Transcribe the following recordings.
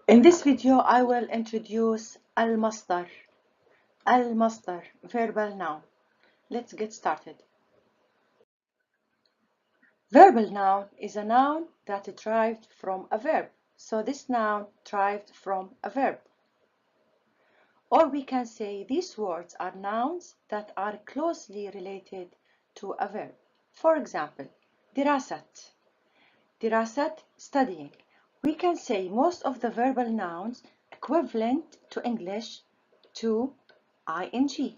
In this video, I will introduce Almasdar. Almasdar, verbal noun. Let's get started. Verbal noun is a noun that derived from a verb. So this noun derived from a verb. Or we can say these words are nouns that are closely related to a verb. For example, dirasat. Dirasat, studying. We can say most of the verbal nouns equivalent to English to ing.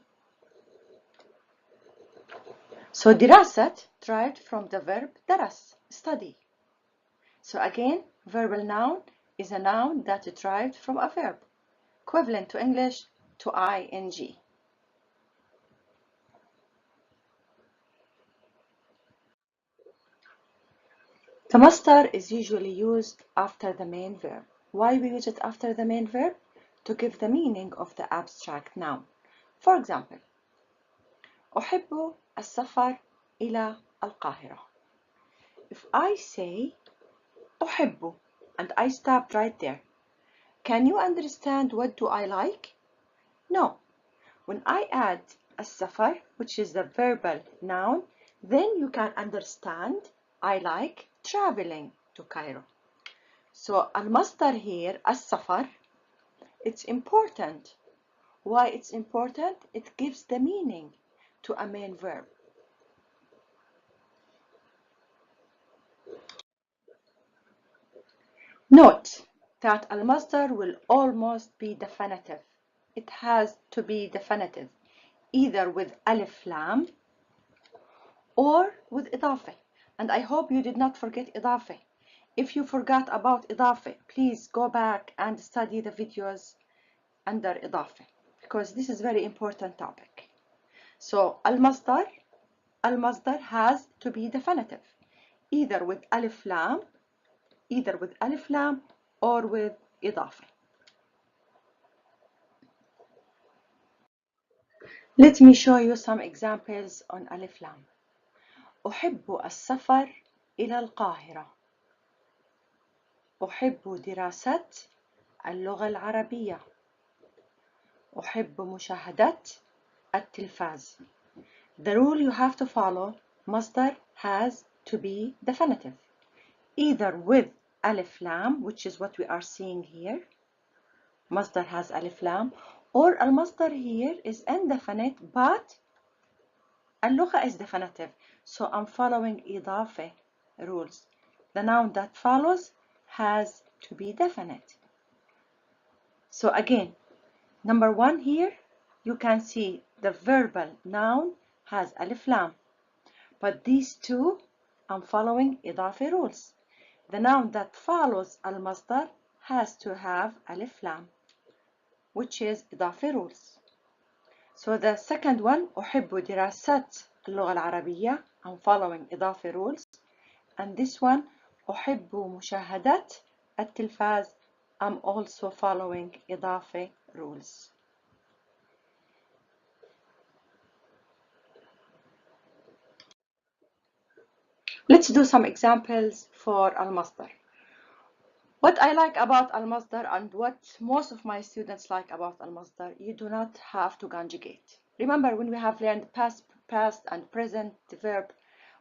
So dirasat derived from the verb daras, study. So again, verbal noun is a noun that derived from a verb, equivalent to English to ing. The masdar is usually used after the main verb. Why we use it after the main verb? To give the meaning of the abstract noun. For example, أحب السفر إلى القاهرة. If I say أحب and I stop right there, can you understand what do I like? No. When I add السفر, which is the verbal noun, then you can understand I like traveling to Cairo. So المصدر here, السفر, it's important. Why it's important? It gives the meaning to a main verb. Note that المصدر will almost be definitive. It has to be definitive, either with alif lam or with إضافة. And I hope you did not forget إضافة. If you forgot about إضافة, please go back and study the videos under إضافة, because this is a very important topic. So المصدر has to be definitive, either with alif lam or with إضافة. Let me show you some examples on alif lam. أحب السفر إلى القاهرة. أحب دراسة اللغة العربية. أحب مشاهدة التلفاز. The rule you have to follow, masdar has to be definitive, either with alif lam, which is what we are seeing here. Masdar has alif lam, or al-masdar here is indefinite, but اللغة is definitive. So I'm following إضافة rules. The noun that follows has to be definite. So again, number one here, you can see the verbal noun has alif lam. But these two, I'm following إضافة rules. The noun that follows al-masdar has to have alif lam, which is إضافة rules. So the second one, أحب دراسة اللغة العربية, I'm following إضافة rules. And this one, أحب مشاهدة التلفاز, I'm also following إضافة rules. Let's do some examples for al-masdar. What I like about al-masdar and what most of my students like about al-masdar, you do not have to conjugate. Remember when we have learned past and present verb,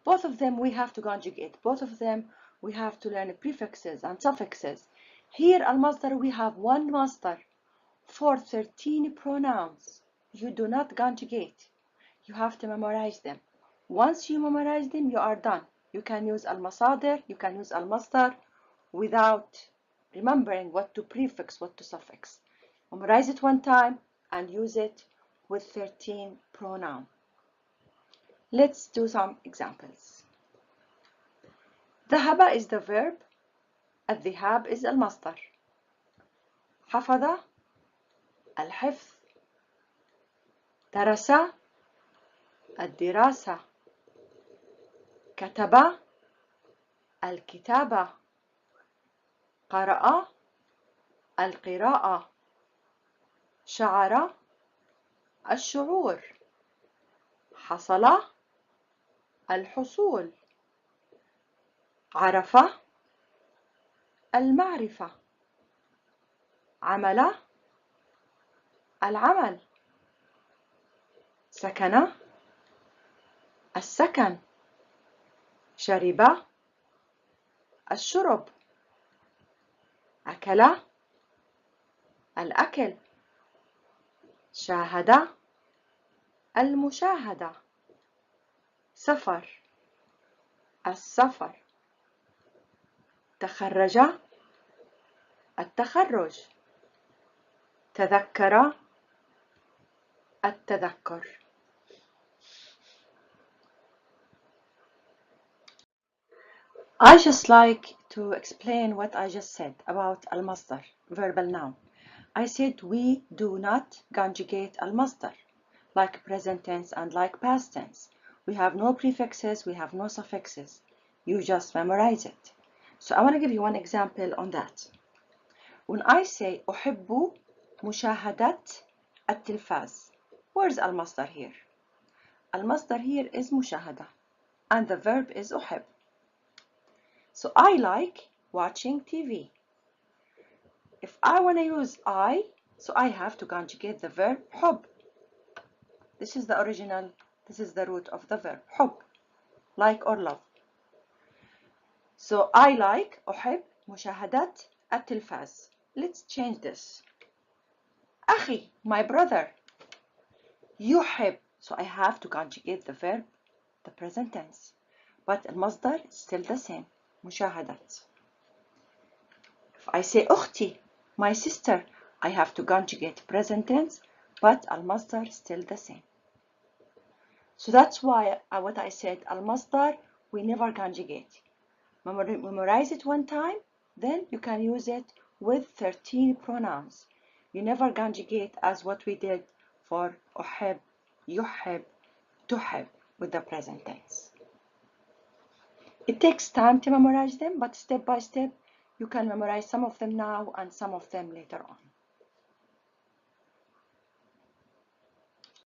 both of them we have to conjugate. Both of them we have to learn prefixes and suffixes. Here al-masdar we have one masdar for 13 pronouns. You do not conjugate. You have to memorize them. Once you memorize them, you are done. You can use al-masadir, you can use al-masdar without remembering what to prefix, what to suffix. Memorize it one time and use it with 13 pronouns. Let's do some examples. ذهب is the verb. الذهاب is المصدر. حفظ الحفظ. درس الدراسة. كتب الكتابة. قرأ القراءة. شعر الشعور. حصل الحصول. عرف المعرفة. عمل العمل، سكن السكن، شرب الشرب، أكل الأكل، شاهد المشاهدة، سفر السفر، تخرج التخرج، تذكر التذكر. I just like to explain what I just said about Almasdar, verbal noun. I said we do not conjugate Almasdar like present tense and like past tense. We have no prefixes, we have no suffixes. You just memorize it. So I want to give you one example on that. When I say أحب مشاهدة التلفاز, where's Almasdar here? Almasdar here is مشاهدة and the verb is أحب. So I like watching TV. If I want to use I, so I have to conjugate the verb حب. This is the original, this is the root of the verb حب, like or love. So I like أحب مشاهدة التلفاز. Let's change this. أخي, my brother. يحب, so I have to conjugate the verb, the present tense. But المصدر is still the same, مشاهدة. If I say أختي, my sister, I have to conjugate present tense, but المصدر is still the same. So that's why what I said, المصدر, we never conjugate. Memorize it one time, then you can use it with 13 pronouns. You never conjugate as what we did for أحب, يحب, تحب with the present tense. It takes time to memorize them, but step by step, you can memorize some of them now and some of them later on.